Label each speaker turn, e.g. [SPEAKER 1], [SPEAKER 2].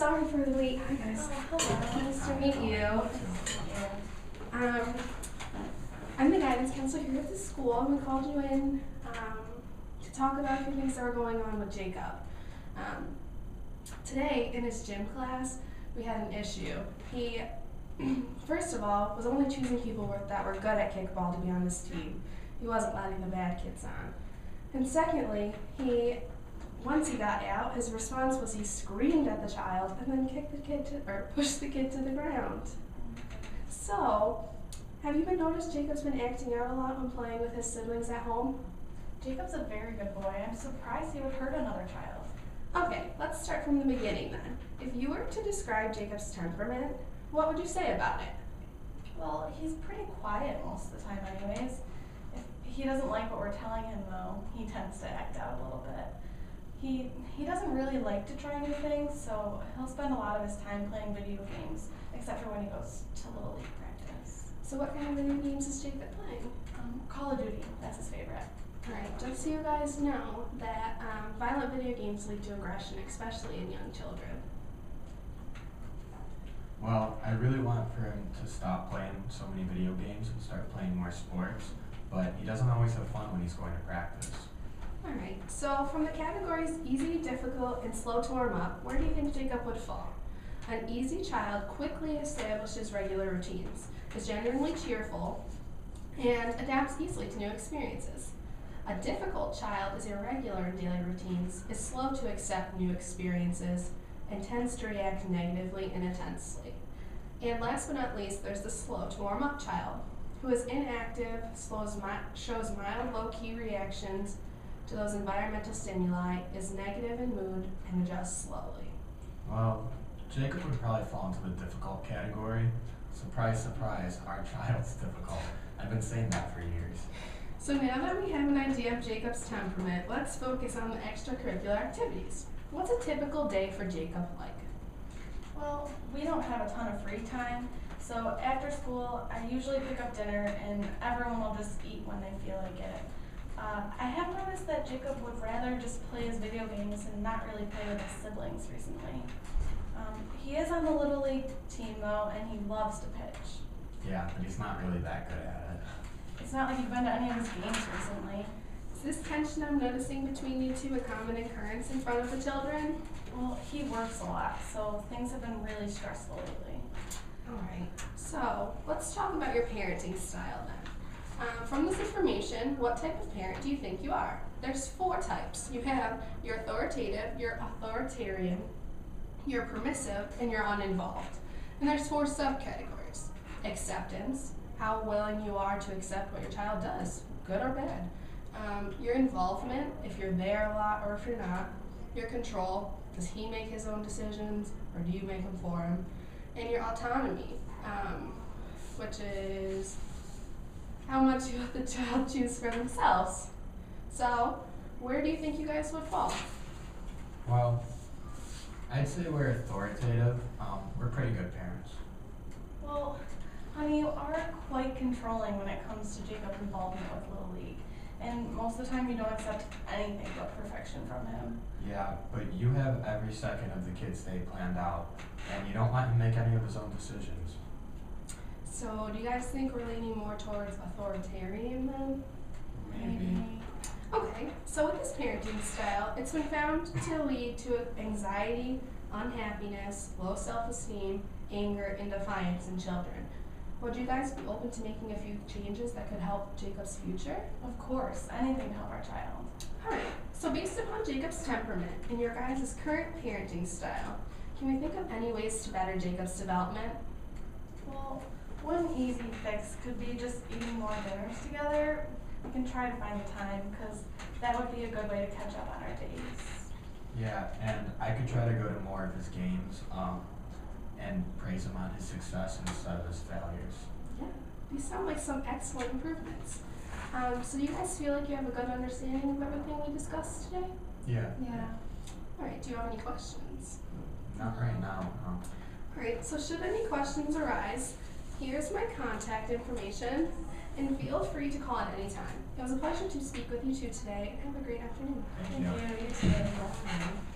[SPEAKER 1] Sorry for the wait. Hi guys.
[SPEAKER 2] Hello.
[SPEAKER 1] Nice to meet you. I'm the guidance counselor here at the school, and we called you in to talk about a few things that were going on with Jacob. Today, in his gym class, we had an issue. He, first of all, was only choosing people that were good at kickball to be on his team. He wasn't letting the bad kids on. And secondly, once he got out, his response was he screamed at the child and then pushed the kid to the ground. So, have you noticed Jacob's been acting out a lot when playing with his siblings at home?
[SPEAKER 2] Jacob's a very good boy. I'm surprised he would hurt another child.
[SPEAKER 1] Okay, let's start from the beginning then. If you were to describe Jacob's temperament, what would you say about it?
[SPEAKER 2] Well, he's pretty quiet most of the time anyways. If he doesn't like what we're telling him though, he tends to act out a little bit. He doesn't really like to try new things, so he'll spend a lot of his time playing video games, except for when he goes to Little League practice.
[SPEAKER 1] So what kind of video games is Jacob playing?
[SPEAKER 2] Call of Duty, that's his favorite.
[SPEAKER 1] Alright, just so you guys know that violent video games lead to aggression, especially in young children.
[SPEAKER 3] Well, I really want for him to stop playing so many video games and start playing more sports, but he doesn't always have fun when he's going to practice.
[SPEAKER 1] Alright, so from the categories easy, difficult, and slow to warm up, where do you think Jacob would fall? An easy child quickly establishes regular routines, is genuinely cheerful, and adapts easily to new experiences. A difficult child is irregular in daily routines, is slow to accept new experiences, and tends to react negatively and intensely. And last but not least, there's the slow to warm up child, who is inactive, shows mild low-key reactions to those environmental stimuli, is negative in mood, and adjusts slowly.
[SPEAKER 3] Well, Jacob would probably fall into the difficult category. Surprise, surprise, our child's difficult. I've been saying that for years.
[SPEAKER 1] So now that we have an idea of Jacob's temperament, let's focus on the extracurricular activities. What's a typical day for Jacob like?
[SPEAKER 2] Well, we don't have a ton of free time, so after school I usually pick up dinner and everyone will just eat when they feel like it. I have noticed that Jacob would rather just play his video games and not really play with his siblings recently. He is on the Little League team though, and he loves to pitch.
[SPEAKER 3] Yeah, but he's not really that good at it.
[SPEAKER 2] It's not like you've been to any of his games recently.
[SPEAKER 1] Is this tension I'm noticing between you two a common occurrence in front of the children?
[SPEAKER 2] Well, he works a lot, so things have been really stressful lately.
[SPEAKER 1] Alright, so let's talk about your parenting style then. From this information, what type of parent do you think you are? There's 4 types. You have your authoritative, your authoritarian, you're permissive, and you're uninvolved. And there's 4 subcategories. Acceptance, how willing you are to accept what your child does, good or bad. Your involvement, if you're there a lot or if you're not. Your control, does he make his own decisions or do you make them for him? And your autonomy, which is how much you let the child choose for themselves. So, where do you think you guys would fall?
[SPEAKER 3] Well, I'd say we're authoritative. We're pretty good parents.
[SPEAKER 2] Well, honey, you are quite controlling when it comes to Jacob's involvement with Little League. And most of the time you don't accept anything but perfection from him.
[SPEAKER 3] Yeah, but you have every second of the kid's day planned out, and you don't let him make any of his own decisions.
[SPEAKER 1] So, do you guys think we're leaning more towards authoritarian then?
[SPEAKER 3] Maybe.
[SPEAKER 1] Okay, so with this parenting style, it's been found to lead to anxiety, unhappiness, low self-esteem, anger, and defiance in children. Would you guys be open to making a few changes that could help Jacob's future?
[SPEAKER 2] Of course, anything to help our child.
[SPEAKER 1] Alright, so based upon Jacob's temperament and your guys' current parenting style, can we think of any ways to better Jacob's development?
[SPEAKER 2] Well, one easy fix could be just eating more dinners together. We can try to find the time, because that would be a good way to catch up on our days.
[SPEAKER 3] Yeah, and I could try to go to more of his games, and praise him on his success instead of his failures.
[SPEAKER 1] Yeah, these sound like some excellent improvements. So do you guys feel like you have a good understanding of everything we discussed today?
[SPEAKER 3] Yeah.
[SPEAKER 2] Yeah.
[SPEAKER 1] Alright, do you have any questions?
[SPEAKER 3] Not right now.
[SPEAKER 1] Alright, so should any questions arise, here's my contact information, and feel free to call at any time. It was a pleasure to speak with you two today, and have a great afternoon.
[SPEAKER 3] Thank you.
[SPEAKER 2] You too.